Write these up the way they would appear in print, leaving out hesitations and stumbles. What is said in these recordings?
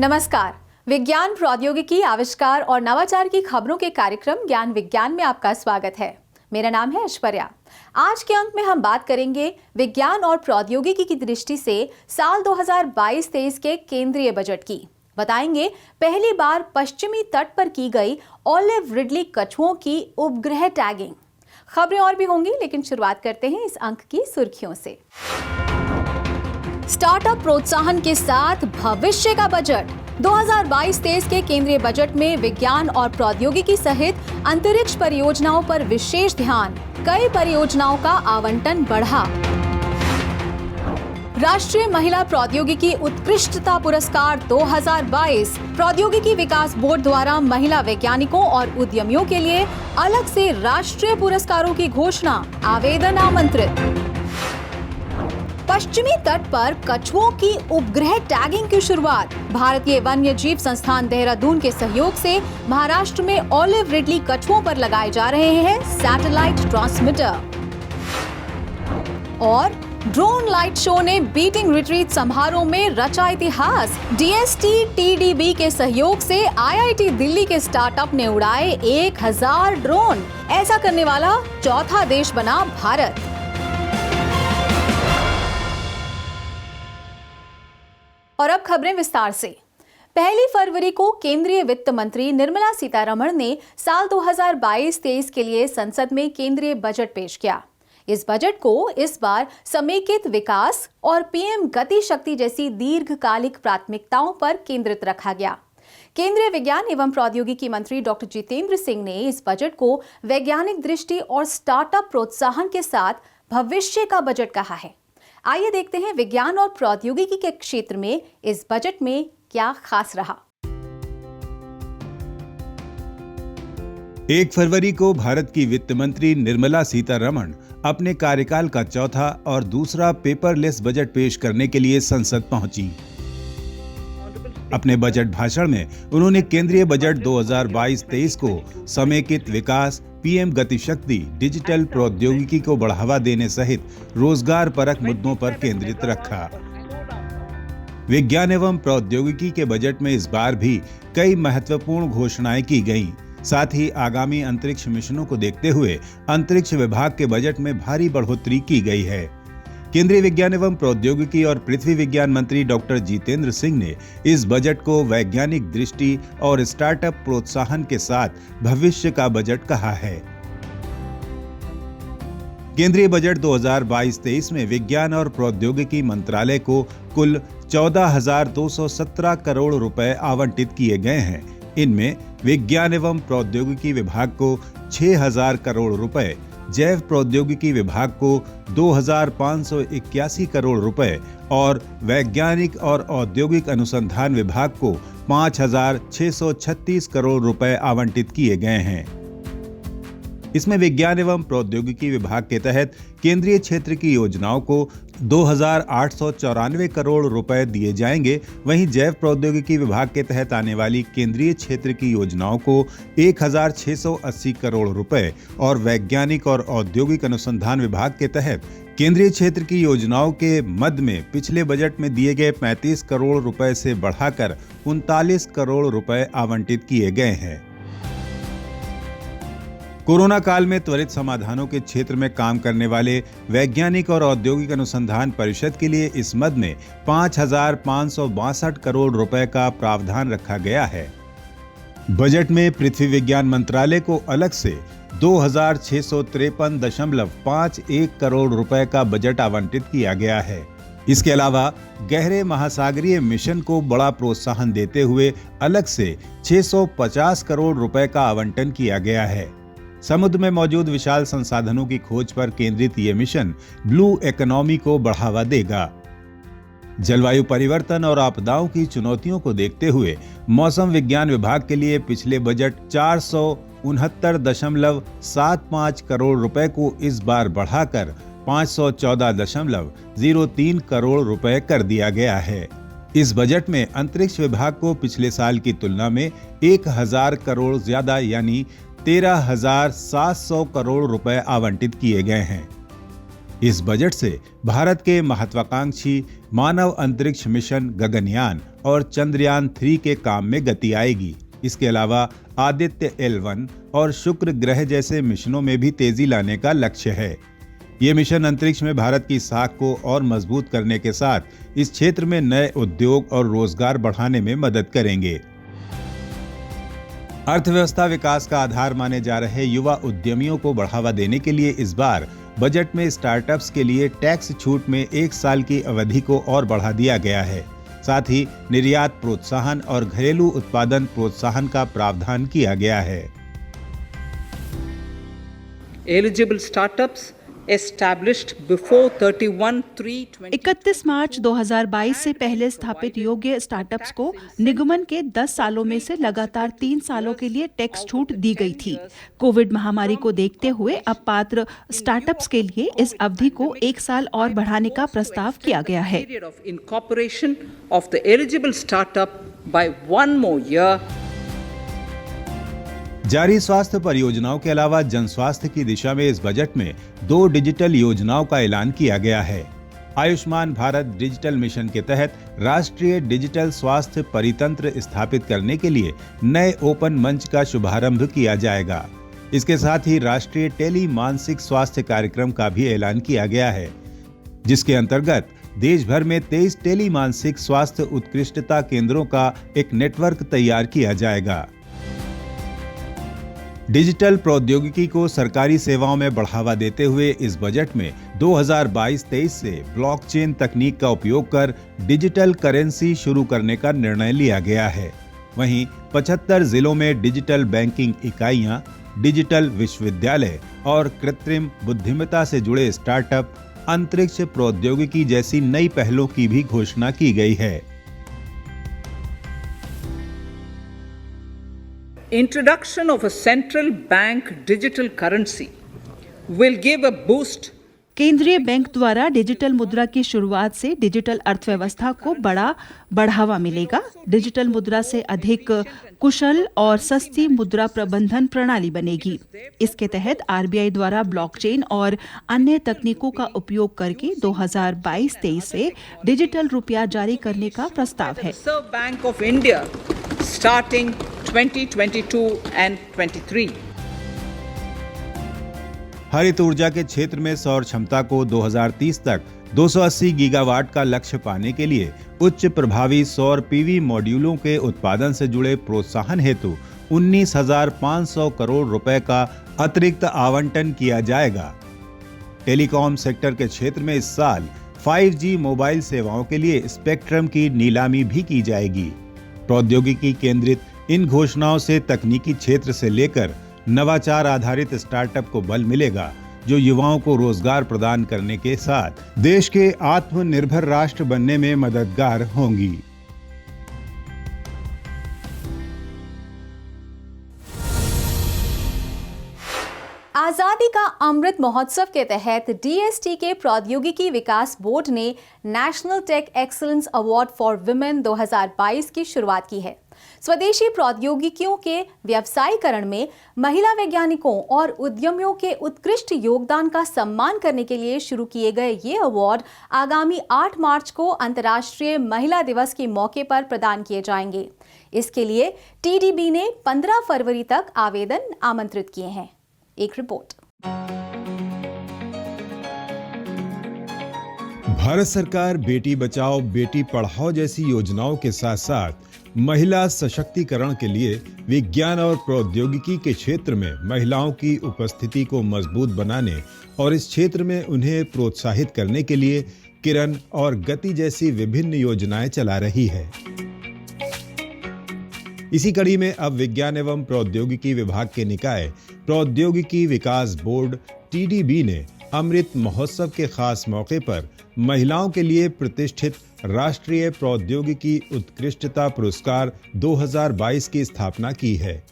नमस्कार। विज्ञान, प्रौद्योगिकी, आविष्कार और नवाचार की खबरों के कार्यक्रम ज्ञान विज्ञान में आपका स्वागत है। मेरा नाम है ऐश्वर्या। आज के अंक में हम बात करेंगे विज्ञान और प्रौद्योगिकी की दृष्टि से साल 2022-23 के केंद्रीय बजट की। बताएंगे पहली बार पश्चिमी तट पर की गई ऑलिव रिडली कछुओं की उपग्रह टैगिंग। खबरें और भी होंगी, लेकिन शुरुआत करते हैं इस अंक की सुर्खियों से। स्टार्टअप प्रोत्साहन के साथ भविष्य का बजट। 2022-23 के केंद्रीय बजट में विज्ञान और प्रौद्योगिकी सहित अंतरिक्ष परियोजनाओं पर विशेष ध्यान। कई परियोजनाओं का आवंटन बढ़ा। राष्ट्रीय महिला प्रौद्योगिकी उत्कृष्टता पुरस्कार 2022 प्रौद्योगिकी विकास बोर्ड द्वारा महिला वैज्ञानिकों और उद्यमियों के लिए अलग से राष्ट्रीय पुरस्कारों की घोषणा। आवेदन आमंत्रित। पश्चिमी तट पर कछुओं की उपग्रह टैगिंग की शुरुआत। भारतीय वन्य जीव संस्थान देहरादून के सहयोग से महाराष्ट्र में ऑलिव रिडली कछुओं पर लगाए जा रहे हैं सैटेलाइट ट्रांसमीटर। और ड्रोन लाइट शो ने बीटिंग रिट्रीट समारोह में रचा इतिहास। DST-TDB के सहयोग से IIT दिल्ली के स्टार्टअप ने उड़ाए 1000 ड्रोन। ऐसा करने वाला चौथा देश बना भारत। और अब खबरें विस्तार से। 1 फरवरी को केंद्रीय वित्त मंत्री निर्मला सीतारमण ने साल 2022-23 के लिए संसद में केंद्रीय बजट पेश किया। इस बजट को इस बार समेकित विकास और PM गति शक्ति जैसी दीर्घकालिक प्राथमिकताओं पर केंद्रित रखा गया। केंद्रीय विज्ञान एवं प्रौद्योगिकी मंत्री डॉक्टर जितेंद्र सिंह ने इस बजट को वैज्ञानिक दृष्टि और स्टार्टअप प्रोत्साहन के साथ भविष्य का बजट कहा है। आइए देखते हैं विज्ञान और प्रौद्योगिकी के क्षेत्र में इस बजट में क्या खास रहा। 1 फरवरी को भारत की वित्त मंत्री निर्मला सीतारमण अपने कार्यकाल का चौथा और दूसरा पेपरलेस बजट पेश करने के लिए संसद पहुंची। अपने बजट भाषण में उन्होंने केंद्रीय बजट 2022-23 को समेकित विकास, PM गति शक्ति, डिजिटल प्रौद्योगिकी को बढ़ावा देने सहित रोजगार परक मुद्दों पर केंद्रित रखा। विज्ञान एवं प्रौद्योगिकी के बजट में इस बार भी कई महत्वपूर्ण घोषणाएं की गईं। साथ ही आगामी अंतरिक्ष मिशनों को देखते हुए अंतरिक्ष विभाग के बजट में भारी बढ़ोतरी की गई है। केंद्रीय विज्ञान एवं प्रौद्योगिकी और पृथ्वी विज्ञान मंत्री डॉक्टर जितेंद्र सिंह ने इस बजट को वैज्ञानिक दृष्टि और स्टार्टअप प्रोत्साहन के साथ भविष्य का बजट कहा है। केंद्रीय बजट 2022-23 में विज्ञान और प्रौद्योगिकी मंत्रालय को कुल 14,217 करोड़ रुपए आवंटित किए गए हैं। इनमें विज्ञान एवं प्रौद्योगिकी विभाग को 6,000 करोड़ रुपए, जैव प्रौद्योगिकी विभाग को 2,581 करोड़ रुपए और वैज्ञानिक और औद्योगिक अनुसंधान विभाग को 5,636 करोड़ रुपए आवंटित किए गए हैं। इसमें विज्ञान एवं प्रौद्योगिकी विभाग के तहत केंद्रीय क्षेत्र की योजनाओं को 2,894 करोड़ रुपए दिए जाएंगे। वहीं जैव प्रौद्योगिकी विभाग के तहत आने वाली केंद्रीय क्षेत्र की योजनाओं को 1,680 करोड़ रुपए और वैज्ञानिक और औद्योगिक अनुसंधान विभाग के तहत केंद्रीय क्षेत्र की योजनाओं के मद में पिछले बजट में दिए गए 35 करोड़ रुपए से बढ़ाकर 39 करोड़ रुपए आवंटित किए गए हैं। कोरोना काल में त्वरित समाधानों के क्षेत्र में काम करने वाले वैज्ञानिक और औद्योगिक अनुसंधान परिषद के लिए इस मद में 5,562 करोड़ रुपए का प्रावधान रखा गया है। बजट में पृथ्वी विज्ञान मंत्रालय को अलग से 2,653.51 करोड़ रुपए का बजट आवंटित किया गया है। इसके अलावा गहरे महासागरीय मिशन को बड़ा प्रोत्साहन देते हुए अलग से 650 करोड़ रुपए का आवंटन किया गया है। समुद्र में मौजूद विशाल संसाधनों की खोज पर केंद्रित ये मिशन ब्लू इकोनॉमी को बढ़ावा देगा। जलवायु परिवर्तन और आपदाओं की चुनौतियों को देखते हुए मौसम विज्ञान विभाग के लिए पिछले बजट 469.75 करोड़ रुपए को इस बार बढ़ाकर 514.03 करोड़ रुपए कर दिया गया है। इस बजट में अंतरिक्ष विभाग को पिछले साल की तुलना में 1,000 करोड़ ज्यादा यानी 13,700 करोड़ रुपए आवंटित किए गए हैं। इस बजट से भारत के महत्वाकांक्षी मानव अंतरिक्ष मिशन गगनयान और चंद्रयान 3 के काम में गति आएगी। इसके अलावा आदित्य L1 और शुक्र ग्रह जैसे मिशनों में भी तेजी लाने का लक्ष्य है। ये मिशन अंतरिक्ष में भारत की साख को और मजबूत करने के साथ इस क्षेत्र में नए उद्योग और रोजगार बढ़ाने में मदद करेंगे। अर्थव्यवस्था विकास का आधार माने जा रहे युवा उद्यमियों को बढ़ावा देने के लिए इस बार बजट में स्टार्टअप्स के लिए टैक्स छूट में 1 साल की अवधि को और बढ़ा दिया गया है। साथ ही निर्यात प्रोत्साहन और घरेलू उत्पादन प्रोत्साहन का प्रावधान किया गया है। Eligible startups established before 31/3/20 31 मार्च 2022 से पहले स्थापित योग्य स्टार्टअप्स को निगमन के 10 सालों में से लगातार 3 सालों के लिए टैक्स छूट दी गई थी। कोविड महामारी को देखते हुए अब पात्र स्टार्टअप्स के लिए इस अवधि को 1 साल और बढ़ाने का प्रस्ताव किया गया है। Period of incorporation of the eligible startup by 1 more year. जारी स्वास्थ्य परियोजनाओं के अलावा जन स्वास्थ्य की दिशा में इस बजट में 2 डिजिटल योजनाओं का ऐलान किया गया है। आयुष्मान भारत डिजिटल मिशन के तहत राष्ट्रीय डिजिटल स्वास्थ्य परितंत्र स्थापित करने के लिए नए ओपन मंच का शुभारंभ किया जाएगा। इसके साथ ही राष्ट्रीय टेली मानसिक स्वास्थ्य कार्यक्रम का भी ऐलान किया गया है, जिसके अंतर्गत देश भर में 23 टेली मानसिक स्वास्थ्य उत्कृष्टता केंद्रों का एक नेटवर्क तैयार किया जाएगा। डिजिटल प्रौद्योगिकी को सरकारी सेवाओं में बढ़ावा देते हुए इस बजट में 2022-23 से ब्लॉकचेन तकनीक का उपयोग कर डिजिटल करेंसी शुरू करने का निर्णय लिया गया है। वहीं 75 जिलों में डिजिटल बैंकिंग इकाइयां, डिजिटल विश्वविद्यालय और कृत्रिम बुद्धिमत्ता से जुड़े स्टार्टअप, अंतरिक्ष प्रौद्योगिकी जैसी नई पहलों की भी घोषणा की गई है। Introduction of a central bank digital currency will give a boost. केंद्रीय बैंक द्वारा डिजिटल मुद्रा की शुरुआत से डिजिटल अर्थव्यवस्था को बड़ा बढ़ावा मिलेगा। डिजिटल मुद्रा से अधिक कुशल और सस्ती मुद्रा प्रबंधन प्रणाली बनेगी। इसके तहत आरबीआई द्वारा ब्लॉकचेन और अन्य तकनीकों का उपयोग करके 2022-23 से डिजिटल रुपया जारी करने का प्रस्ताव है। Reserve Bank of India starting 2022 and 23. हरित ऊर्जा के क्षेत्र में सौर क्षमता को 2030 तक 280 गीगावाट का लक्ष्य पाने के लिए उच्च प्रभावी सौर पीवी मॉड्यूलों के उत्पादन से जुड़े प्रोत्साहन हेतु 19,500 करोड़ रुपए का अतिरिक्त आवंटन किया जाएगा। टेलीकॉम सेक्टर के क्षेत्र में इस साल 5G मोबाइल सेवाओं के लिए स्पेक्ट्रम की नीलामी भी की जाएगी। प्रौद्योगिकी केंद्रित इन घोषणाओं से तकनीकी क्षेत्र से लेकर नवाचार आधारित स्टार्टअप को बल मिलेगा, जो युवाओं को रोजगार प्रदान करने के साथ देश के आत्मनिर्भर राष्ट्र बनने में मददगार होंगी। आजादी का अमृत महोत्सव के तहत डीएसटी के प्रौद्योगिकी विकास बोर्ड ने national tech excellence award for women 2022 की शुरुआत की है। स्वदेशी प्रौद्योगिकियों के व्यवसायीकरण में महिला वैज्ञानिकों और उद्यमियों के उत्कृष्ट योगदान का सम्मान करने के लिए शुरू किए गए ये अवार्ड आगामी 8 मार्च को अंतर्राष्ट्रीय महिला दिवस के मौके पर प्रदान किए जाएंगे। इसके लिए टीडीबी ने 15 फरवरी तक आवेदन आमंत्रित किए हैं। एक रिपोर्ट। भारत सरकार बेटी बचाओ बेटी पढ़ाओ जैसी योजनाओं के साथ साथ महिला सशक्तिकरण के लिए विज्ञान और प्रौद्योगिकी के क्षेत्र में महिलाओं की उपस्थिति को मजबूत बनाने और इस क्षेत्र में उन्हें प्रोत्साहित करने के लिए किरण और गति जैसी विभिन्न योजनाएं चला रही है। इसी कड़ी में अब विज्ञान एवं प्रौद्योगिकी विभाग के निकाय प्रौद्योगिकी विकास बोर्ड टीडीबी ने अमृत महोत्सव के खास मौके पर महिलाओं के लिए प्रतिष्ठित राष्ट्रीय प्रौद्योगिकी उत्कृष्टता पुरस्कार 2022 की स्थापना की है।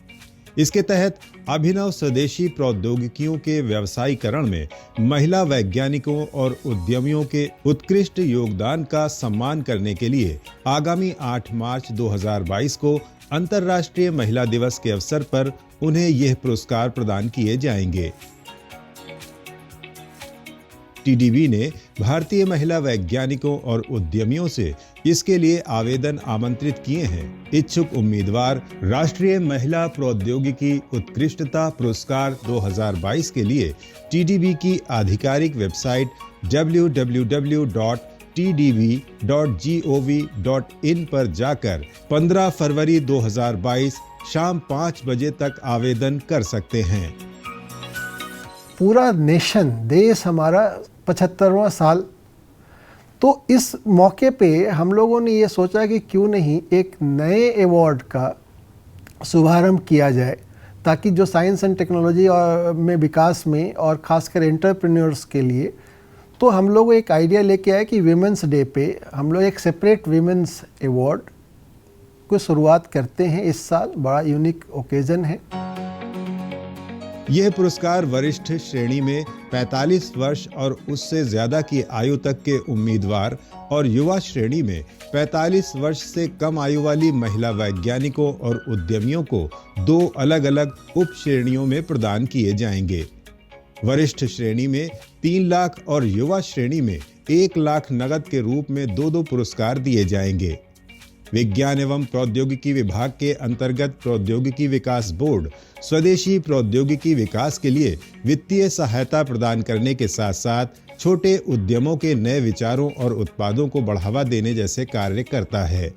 इसके तहत अभिनव स्वदेशी प्रौद्योगिकियों के व्यवसायीकरण में महिला वैज्ञानिकों और उद्यमियों के उत्कृष्ट योगदान का सम्मान करने के लिए आगामी 8 मार्च 2022 को अंतर्राष्ट्रीय महिला दिवस के अवसर पर उन्हें यह पुरस्कार प्रदान किए जाएंगे। टीडीबी ने भारतीय महिला वैज्ञानिकों और उद्यमियों से इसके लिए आवेदन आमंत्रित किए हैं। इच्छुक उम्मीदवार राष्ट्रीय महिला प्रौद्योगिकी उत्कृष्टता पुरस्कार 2022 के लिए टीडीबी की आधिकारिक वेबसाइट www.tdb.gov.in पर जाकर 15 फरवरी 2022 शाम 5 बजे तक आवेदन कर सकते हैं। पूरा नेशन, देश हमारा 75वां साल, तो इस मौके पे हम लोगों ने ये सोचा कि क्यों नहीं एक नए अवार्ड का शुभारंभ किया जाए, ताकि जो साइंस एंड टेक्नोलॉजी में विकास में और ख़ासकर एंटरप्रेन्योर्स के लिए, तो हम लोग एक आइडिया लेके आए कि विमेंस डे पे हम लोग एक सेपरेट विमेंस अवार्ड को शुरुआत करते हैं इस साल। बड़ा यूनिक ओकेजन है। यह पुरस्कार वरिष्ठ श्रेणी में 45 वर्ष और उससे ज्यादा की आयु तक के उम्मीदवार और युवा श्रेणी में 45 वर्ष से कम आयु वाली महिला वैज्ञानिकों और उद्यमियों को 2 अलग-अलग उप श्रेणियों में प्रदान किए जाएंगे। वरिष्ठ श्रेणी में 3 लाख और युवा श्रेणी में 1 लाख नगद के रूप में 2-2 पुरस्कार दिए जाएंगे। विज्ञान एवं प्रौद्योगिकी विभाग के अंतर्गत प्रौद्योगिकी विकास बोर्ड स्वदेशी प्रौद्योगिकी विकास के लिए वित्तीय सहायता प्रदान करने के साथ साथ छोटे उद्यमों के नए विचारों और उत्पादों को बढ़ावा देने जैसे कार्य करता है।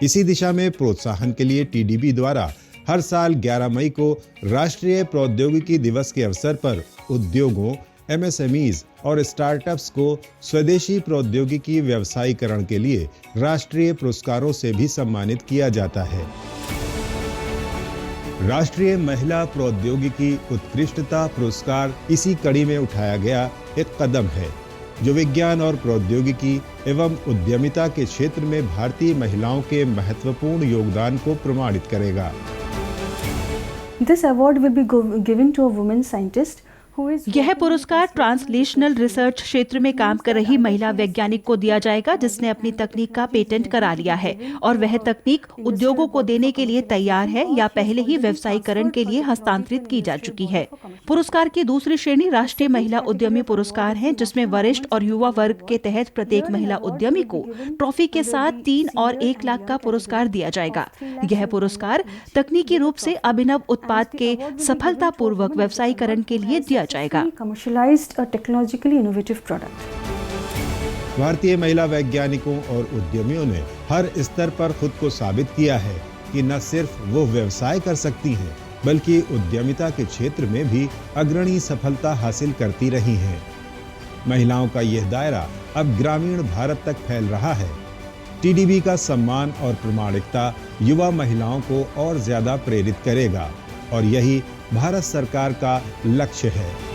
इसी दिशा में प्रोत्साहन के लिए टीडीबी द्वारा हर साल 11 मई को राष्ट्रीय प्रौद्योगिकी दिवस के अवसर पर उद्योगों, एमएसएमईज और स्टार्टअप्स को स्वदेशी प्रौद्योगिकी व्यवसायीकरण के लिए राष्ट्रीय पुरस्कारों से भी सम्मानित किया जाता है। राष्ट्रीय महिला प्रौद्योगिकी उत्कृष्टता पुरस्कार इसी कड़ी में उठाया गया एक कदम है, जो विज्ञान और प्रौद्योगिकी एवं उद्यमिता के क्षेत्र में भारतीय महिलाओं के महत्वपूर्ण योगदान को प्रमाणित करेगा। This award will be given to a woman scientist who is. यह पुरस्कार ट्रांसलेशनल रिसर्च क्षेत्र में काम कर रही महिला वैज्ञानिक को दिया जाएगा जिसने अपनी तकनीक का पेटेंट करा लिया है और वह तकनीक उद्योगों को देने के लिए तैयार है या पहले ही व्यवसायीकरण के लिए हस्तांतरित की जा चुकी है। पुरस्कार की दूसरी श्रेणी राष्ट्रीय महिला उद्यमी पुरस्कार है, जिसमें वरिष्ठ और युवा वर्ग के तहत प्रत्येक महिला उद्यमी को ट्रॉफी के साथ 3 और 1 लाख का पुरस्कार दिया जाएगा। यह पुरस्कार तकनीकी रूप से अभिनव उत्पाद के सफलतापूर्वक व्यवसायीकरण के लिए दिया जाएगा। भारतीय महिला वैज्ञानिकों और उद्यमियों ने हर स्तर पर खुद को साबित किया है कि न सिर्फ वो व्यवसाय कर सकती हैं, बल्कि उद्यमिता के क्षेत्र में भी अग्रणी सफलता हासिल करती रही हैं। महिलाओं का यह दायरा अब ग्रामीण भारत तक फैल रहा है। टीडीबी का सम्मान और प्रामाणिकता युवा महिलाओं को और ज्यादा प्रेरित करेगा और यही भारत सरकार का लक्ष्य है।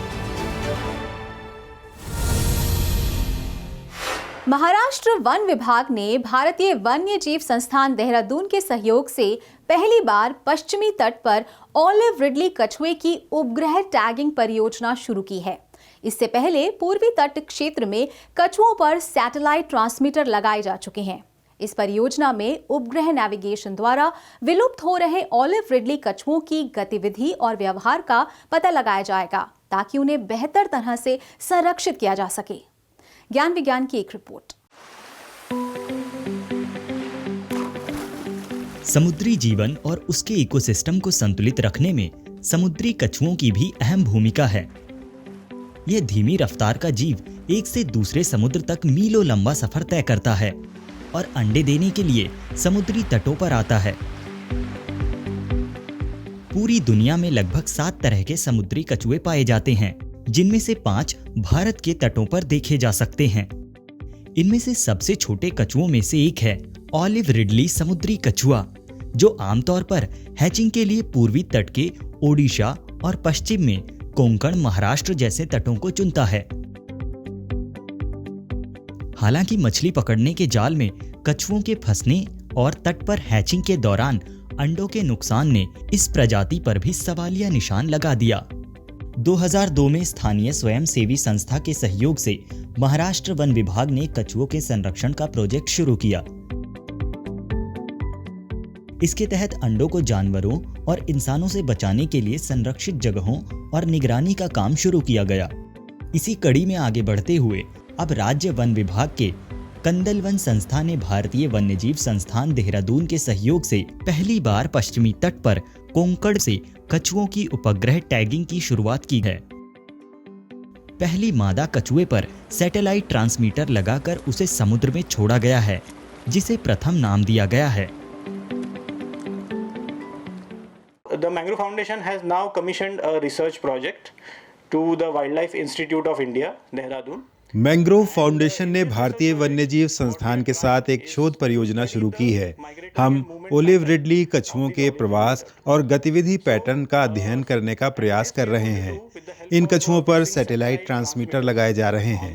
महाराष्ट्र वन विभाग ने भारतीय वन्य जीव संस्थान देहरादून के सहयोग से पहली बार पश्चिमी तट पर ऑलिव रिडली कछुए की उपग्रह टैगिंग परियोजना शुरू की है। इससे पहले पूर्वी तट क्षेत्र में कछुओं पर सैटेलाइट ट्रांसमीटर लगाए जा चुके हैं। इस परियोजना में उपग्रह नेविगेशन द्वारा विलुप्त हो रहे ऑलिव रिडली कछुओं की गतिविधि और व्यवहार का पता लगाया जाएगा ताकि उन्हें बेहतर तरह से संरक्षित किया जा सके। ज्ञान विज्ञान की एक रिपोर्ट। समुद्री जीवन और उसके इकोसिस्टम को संतुलित रखने में समुद्री कछुओं की भी अहम भूमिका है। यह धीमी रफ्तार का जीव एक से दूसरे समुद्र तक मीलों लंबा सफर तय करता है और अंडे देने के लिए समुद्री तटों पर आता है। पूरी दुनिया में लगभग 7 तरह के समुद्री कछुए पाए जाते हैं, जिनमें से 5 भारत के तटों पर देखे जा सकते हैं। इनमें से सबसे छोटे कछुओं में से एक है ऑलिव रिडली समुद्री कछुआ, जो आमतौर पर हैचिंग के लिए पूर्वी तट के ओडिशा और पश्चिम में कोंकण, महाराष्ट्र जैसे तटों को चुनता है। हालांकि मछली पकड़ने के जाल में कछुओं के फंसने और तट पर हैचिंग के दौरान अंडों के नुकसान ने इस प्रजाति पर भी सवालिया निशान लगा दिया। 2002 में स्थानीय स्वयंसेवी संस्था के सहयोग से महाराष्ट्र वन विभाग ने कछुओं के संरक्षण का प्रोजेक्ट शुरू किया। इसके तहत अंडों को जानवरों और इंसानों से बचाने के लिए संरक्षित जगहों और निगरानी का काम शुरू किया गया। इसी कड़ी में आगे बढ़ते हुए अब राज्य वन विभाग के कंदल वन संस्था ने भारतीय वन्यजीव संस्थान देहरादून के सहयोग से पहली बार पश्चिमी तट पर कोंकण से कछुओं की उपग्रह टैगिंग की शुरुआत की है। पहली मादा कछुए पर सैटेलाइट ट्रांसमीटर लगाकर उसे समुद्र में छोड़ा गया है, जिसे प्रथम नाम दिया गया है। The Mangrove Foundation has now commissioned a research project to the Wildlife Institute of India, Dehradun. Mangrove foundation ने भारतीय वन्यजीव संस्थान के साथ एक शोध परियोजना शुरू की है। हम ओलिव रिडली कछुओं के प्रवास और गतिविधि पैटर्न का अध्ययन करने का प्रयास कर रहे हैं। इन कछुओं पर सैटेलाइट ट्रांसमीटर लगाए जा रहे हैं।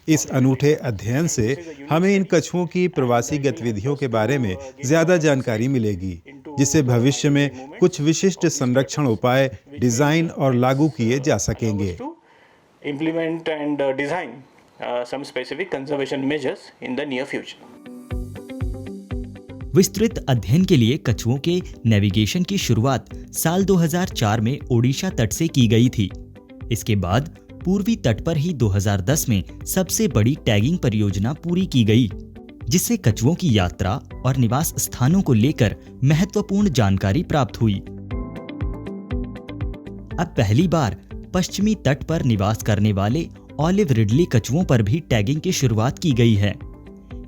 इस अनूठे अध्ययन से हमें इन कछुओं की प्रवासी गतिविधियों के बारे में ज्यादा जानकारी मिलेगी, जिससे भविष्य में कुछ विशिष्ट संरक्षण उपाय डिजाइन और लागू किए जा सकेंगे। Implement and design some specific conservation measures in the near future. विस्तृत अध्ययन के लिए कछुओं के नेविगेशन की शुरुआत साल 2004 में ओडिशा तट से की गई थी। इसके बाद पूर्वी तट पर ही 2010 में सबसे बड़ी टैगिंग परियोजना पूरी की गई, जिससे कछुओं की यात्रा और निवास स्थानों को लेकर महत्वपूर्ण जानकारी प्राप्त हुई। अब पहली बार पश्चिमी तट पर निवास करने वाले ऑलिव रिडली कछुओं पर भी टैगिंग की शुरुआत की गई है।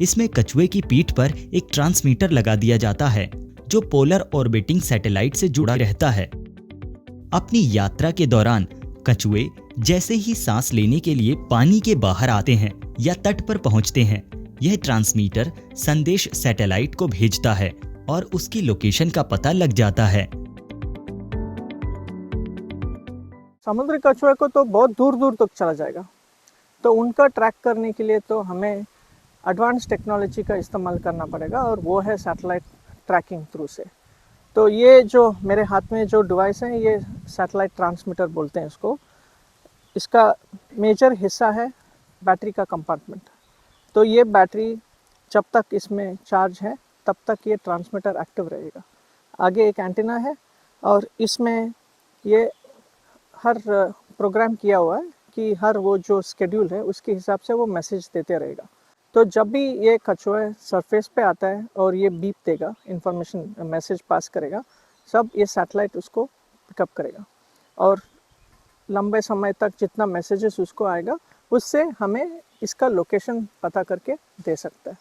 इसमें कछुए की पीठ पर एक ट्रांसमीटर लगा दिया जाता है, जो पोलर ऑर्बिटिंग सैटेलाइट से जुड़ा रहता है। अपनी यात्रा के दौरान कछुए जैसे ही सांस लेने के लिए पानी के बाहर आते हैं या तट पर पहुंचते हैं, यह ट्रांसमीटर संदेश सैटेलाइट को भेजता है और उसकी लोकेशन का पता लग जाता है। समुद्री कछुए को तो बहुत दूर दूर तक चला जाएगा, तो उनका ट्रैक करने के लिए तो हमें एडवांस टेक्नोलॉजी का इस्तेमाल करना पड़ेगा, और वो है सैटेलाइट ट्रैकिंग थ्रू से। तो ये जो मेरे हाथ में जो डिवाइस है, ये सैटेलाइट ट्रांसमीटर बोलते हैं इसको। इसका मेजर हिस्सा है बैटरी का कंपार्टमेंट। तो ये बैटरी जब तक इसमें चार्ज है तब तक ये ट्रांसमीटर एक्टिव रहेगा। आगे एक एंटीना है और इसमें ये हर प्रोग्राम किया हुआ है कि हर वो जो शेड्यूल है उसके हिसाब से वो मैसेज देते रहेगा। तो जब भी ये कछुआ सरफेस पे आता है और ये बीप देगा, इंफॉर्मेशन मैसेज पास करेगा, सब ये सैटेलाइट उसको पिकअप करेगा और लंबे समय तक जितना मैसेजेस उसको आएगा उससे हमें इसका लोकेशन पता करके दे सकता है।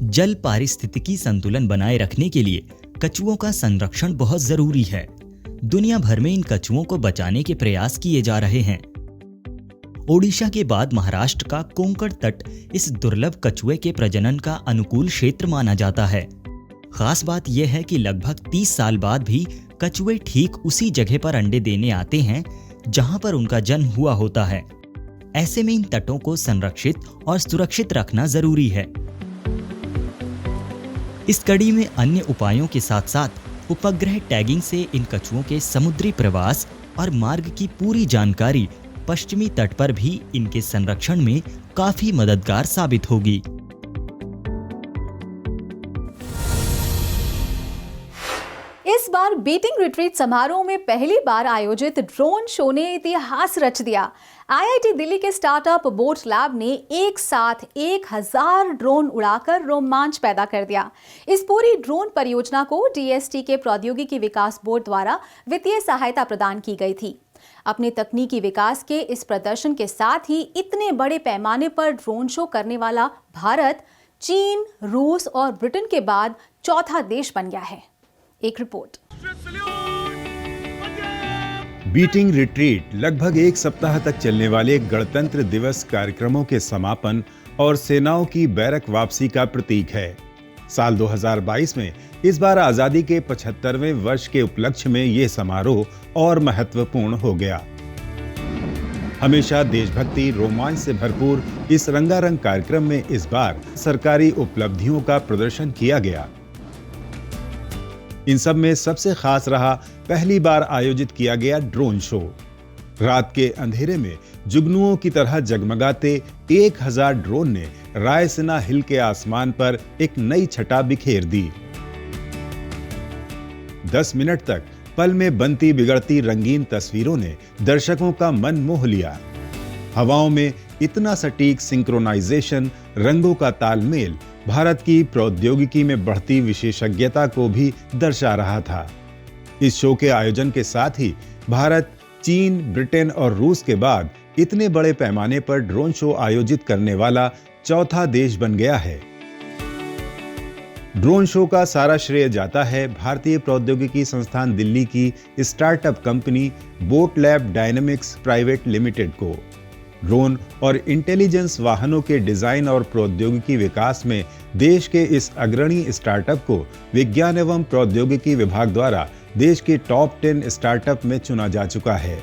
जल पारिस्थितिकी संतुलन बनाए रखने के लिए कछुओं का संरक्षण बहुत जरूरी है। दुनिया भर में इन कछुओं को बचाने के प्रयास किए जा रहे हैं। ओडिशा के बाद महाराष्ट्र का कोंकण तट इस दुर्लभ कछुए के प्रजनन का अनुकूल क्षेत्र माना जाता है। खास बात यह है कि लगभग 30 साल बाद भी कछुए ठीक उसी जगह पर अंडे देने आते हैं जहां पर उनका जन्म हुआ होता है। ऐसे में इन तटों को संरक्षित और सुरक्षित रखना जरूरी है। इस कड़ी में अन्य उपायों के साथ साथ उपग्रह टैगिंग से इन कछुओं के समुद्री प्रवास और मार्ग की पूरी जानकारी पश्चिमी तट पर भी इनके संरक्षण में काफी मददगार साबित होगी। इस बार बीटिंग रिट्रीट समारोह में पहली बार आयोजित ड्रोन शो ने इतिहास रच दिया। आईआईटी दिल्ली के स्टार्टअप बोट लैब ने एक साथ 1000 ड्रोन उड़ाकर रोमांच पैदा कर दिया। इस पूरी ड्रोन परियोजना को डीएसटी के प्रौद्योगिकी विकास बोर्ड द्वारा वित्तीय सहायता प्रदान की गई थी। अपने तकनीकी विकास के इस प्रदर्शन के साथ ही इतने बड़े पैमाने पर ड्रोन शो करने वाला भारत चीन, रूस और ब्रिटेन के बाद चौथा देश बन गया है। एक रिपोर्ट। बीटिंग रिट्रीट लगभग एक सप्ताह तक चलने वाले गणतंत्र दिवस कार्यक्रमों के समापन और सेनाओं की बैरक वापसी का प्रतीक है। साल 2022 में इस बार आजादी के 75वें वर्ष के उपलक्ष्य में ये समारोह और महत्वपूर्ण हो गया। हमेशा देशभक्ति रोमांच से भरपूर इस रंगारंग कार्यक्रम में इस बार सरकारी उपलब्धियों का प्रदर्शन किया गया। इन सब में सबसे खास रहा पहली बार आयोजित किया गया ड्रोन शो। रात के अंधेरे में जुगनुओं की तरह जगमगाते 1000 ड्रोन ने रायसीना हिल के आसमान पर एक नई छटा बिखेर दी। 10 मिनट तक पल में बनती बिगड़ती रंगीन तस्वीरों ने दर्शकों का मन मोह लिया। हवाओं में इतना सटीक सिंक्रोनाइजेशन, रंगों का तालमेल भारत की प्रौद्योगिकी में बढ़ती विशेषज्ञता को भी दर्शा रहा था। इस शो के आयोजन के साथ ही भारत, चीन, ब्रिटेन और रूस के बाद इतने बड़े पैमाने पर ड्रोन शो आयोजित करने वाला चौथा देश बन गया है। ड्रोन शो का सारा श्रेय जाता है भारतीय प्रौद्योगिकी संस्थान दिल्ली की startup company boat lab dynamics private limited को। ड्रोन और इंटेलिजेंस वाहनों के डिजाइन और प्रौद्योगिकी विकास में देश के इस अग्रणी स्टार्टअप को विज्ञान एवं प्रौद्योगिकी विभाग द्वारा देश के टॉप 10 स्टार्टअप में चुना जा चुका है।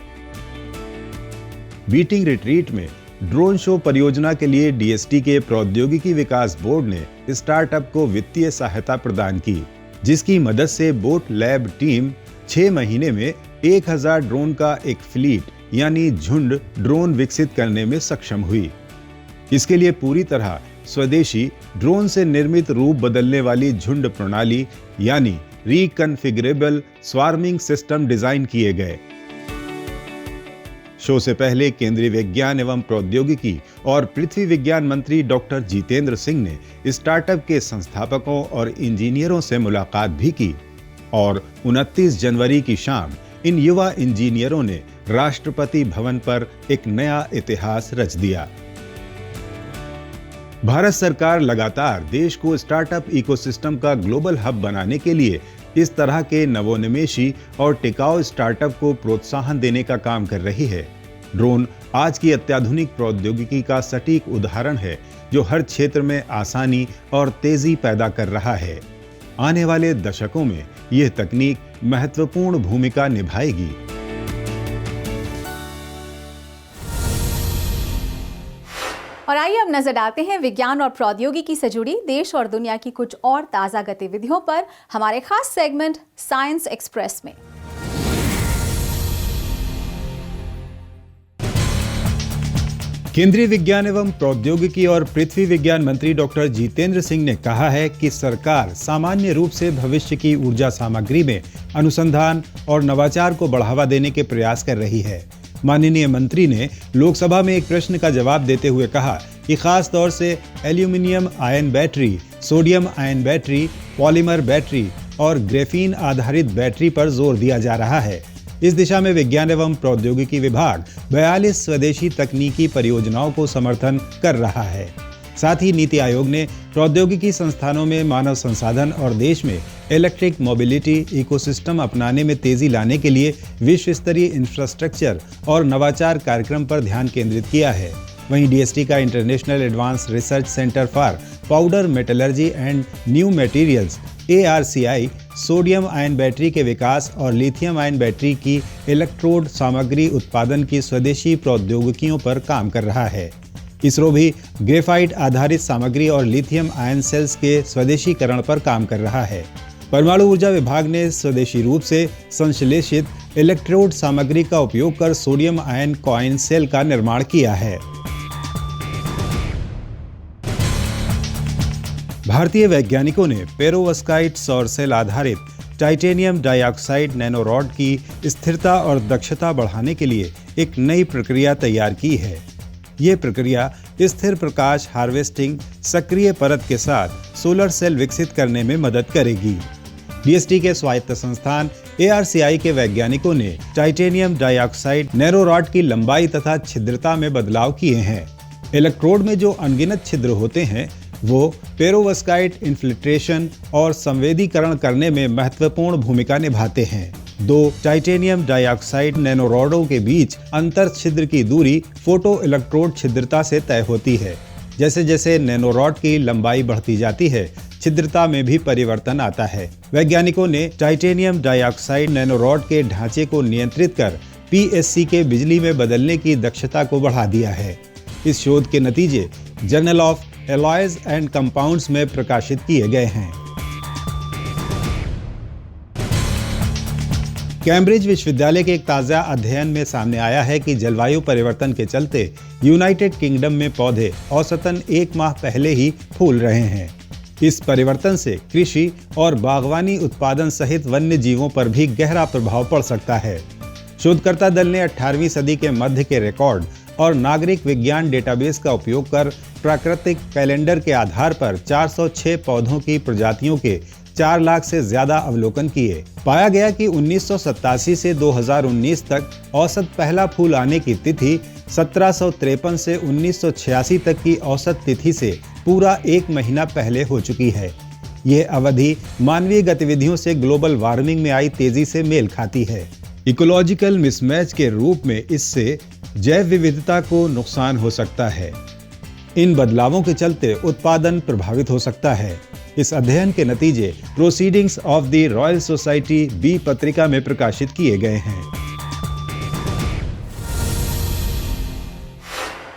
बीटिंग रिट्रीट में ड्रोन शो परियोजना के लिए डीएसटी के प्रौद्योगिकी विकास बोर्ड ने स्टार्टअप को वित्तीय सहायता प्रदान की, जिसकी मदद से बोट लैब टीम 6 महीने में 1000 ड्रोन का एक फ्लीट यानी झुंड ड्रोन विकसित करने में सक्षम हुई। इसके लिए पूरी तरह स्वदेशी ड्रोन से निर्मित रूप बदलने वाली झुंड प्रणाली यानी रिकॉन्फिगरेबल स्वार्मिंग सिस्टम डिजाइन किए गए। शो से पहले केंद्रीय विज्ञान एवं प्रौद्योगिकी और पृथ्वी विज्ञान मंत्री डॉक्टर जितेंद्र सिंह ने स्टार्टअप के संस्थापकों और इंजीनियरों से मुलाकात भी की और 29 जनवरी की शाम इन युवा इंजीनियरों ने राष्ट्रपति भवन पर एक नया इतिहास रच दिया। भारत सरकार लगातार देश को स्टार्टअप इकोसिस्टम का ग्लोबल हब बनाने के लिए इस तरह के नवोन्मेषी और टिकाऊ स्टार्टअप को प्रोत्साहन देने का काम कर रही है। ड्रोन आज की अत्याधुनिक प्रौद्योगिकी का सटीक उदाहरण है जो हर क्षेत्र में आसानी और तेजी पैदा कर रहा है। आने वाले दशकों में यह तकनीक महत्वपूर्ण भूमिका निभाएगी। और आइए अब नजर डालते हैं विज्ञान और प्रौद्योगिकी से जुड़ी देश और दुनिया की कुछ और ताजा गतिविधियों पर हमारे खास सेगमेंट साइंस एक्सप्रेस में। केंद्रीय विज्ञान एवं प्रौद्योगिकी और पृथ्वी विज्ञान मंत्री डॉक्टर जितेंद्र सिंह ने कहा है कि सरकार सामान्य रूप से भविष्य की ऊर्जा सामग्री में अनुसंधान और नवाचार को बढ़ावा देने के प्रयास कर रही है। माननीय मंत्री ने लोकसभा में एक प्रश्न का जवाब देते हुए कहा कि खास तौर से aluminium ion battery, sodium ion battery, polymer battery और ग्रेफीन आधारित बैटरी पर जोर दिया जा रहा है। इस दिशा में विज्ञान एवं प्रौद्योगिकी विभाग 42 स्वदेशी तकनीकी परियोजनाओं को समर्थन कर रहा है। साथ ही नीति आयोग ने प्रौद्योगिकी संस्थानों में मानव संसाधन और देश में इलेक्ट्रिक मोबिलिटी इकोसिस्टम अपनाने में तेजी लाने के लिए विश्व स्तरीय इंफ्रास्ट्रक्चर और नवाचार कार्यक्रम पर ध्यान केंद्रित किया है। वहीं डीएसटी का international advance research centre for powder metallurgy and new materials ARCI sodium ion battery के विकास और लिथियम आयन बैटरी की इलेक्ट्रोड सामग्री उत्पादन की स्वदेशी प्रौद्योगिकियों पर काम कर रहा है। इसरो भी ग्रेफाइट आधारित सामग्री और लिथियम आयन सेल्स के स्वदेशीकरण पर काम कर रहा है। परमाणु ऊर्जा विभाग ने स्वदेशी रूप से संश्लेषित इलेक्ट्रोड सामग्री का उपयोग कर सोडियम आयन कॉइन सेल का निर्माण किया है। भारतीय वैज्ञानिकों ने पेरोवस्काइट सौर सेल आधारित टाइटेनियम डाइऑक्साइड नैनोरॉड की स्थिरता और दक्षता बढ़ाने के लिए एक नई प्रक्रिया तैयार की है। ये प्रक्रिया स्थिर प्रकाश हार्वेस्टिंग सक्रिय परत के साथ सोलर सेल विकसित करने में मदद करेगी। डीएसटी के स्वायत्त संस्थान ARCI के वैज्ञानिकों ने टाइटेनियम डाइऑक्साइड नैनोरॉड की लंबाई तथा छिद्रता में बदलाव किए हैं। इलेक्ट्रोड में जो अनगिनत छिद्र होते हैं वो पेरोवस्काइट इन्फिल्ट्रेशन और संवेदीकरण करने में महत्वपूर्ण भूमिका निभाते हैं। दो टाइटेनियम डाइऑक्साइड नैनोरॉडों के बीच अंतर छिद्र की दूरी फोटो इलेक्ट्रोड छिद्रता से तय होती है। जैसे जैसे नैनोरॉड की लंबाई बढ़ती जाती है, छिद्रता में भी परिवर्तन आता है। वैज्ञानिकों ने टाइटेनियम डाइऑक्साइड नैनोरॉड के ढांचे को नियंत्रित कर PSC के बिजली में बदलने की दक्षता को बढ़ा दिया है। इस शोध के नतीजे journal of alloys and compounds में प्रकाशित किए गए हैं। कैम्ब्रिज विश्वविद्यालय के एक ताज़ा अध्ययन में सामने आया है कि जलवायु परिवर्तन के चलते यूनाइटेड किंगडम में पौधे औसतन 1 माह पहले ही फूल रहे हैं। इस परिवर्तन से कृषि और बागवानी उत्पादन सहित वन्य जीवों पर भी गहरा प्रभाव पड़ सकता है। शोधकर्ता दल ने 18वीं सदी के मध्य के रिकॉर्ड और नागरिक विज्ञान डेटाबेस का उपयोग कर प्राकृतिक कैलेंडर के आधार पर 406 पौधों की प्रजातियों के 4 लाख से ज्यादा अवलोकन किए। पाया गया कि 1987 से 2019 तक औसत पहला फूल आने की तिथि 1753 से 1986 तक की औसत तिथि से पूरा 1 महीना पहले हो चुकी है। यह अवधि मानवीय गतिविधियों से ग्लोबल वार्मिंग में आई तेजी से मेल खाती है। इकोलॉजिकल मिसमैच के रूप में इससे जैव विविधता को नुकसान हो सकता है। इन बदलावों के चलते उत्पादन प्रभावित हो सकता है। इस अध्ययन के नतीजे Proceedings of the Royal Society B पत्रिका में प्रकाशित किए गए हैं।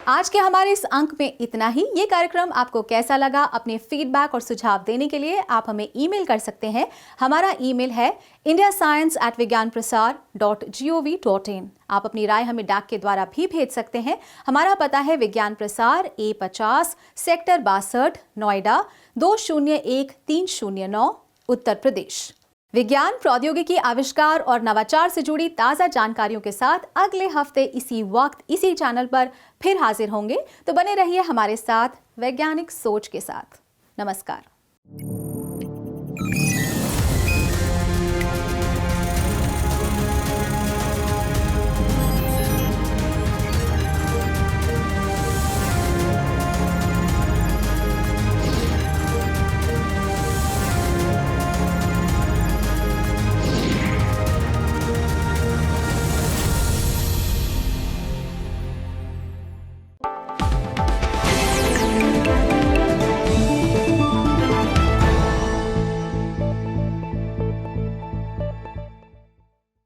आज के हमारे इस अंक में इतना ही। ये कार्यक्रम आपको कैसा लगा, अपने फीडबैक और सुझाव देने के लिए आप हमें ईमेल कर सकते हैं। हमारा ईमेल है indiascience@vigyanprasar.gov.in। आप अपनी राय हमें डाक के द्वारा भी भेज सकते हैं। हमारा पता है विज्ञान प्रसार A50 सेक्टर 62 नोएडा 201309 उत्तर प्रदेश। विज्ञान, प्रौद्योगिकी, आविष्कार और नवाचार से जुड़ी ताज़ा जानकारियों के साथ अगले हफ्ते इसी वक्त इसी चैनल पर फिर हाजिर होंगे। तो बने रहिए हमारे साथ वैज्ञानिक सोच के साथ। नमस्कार।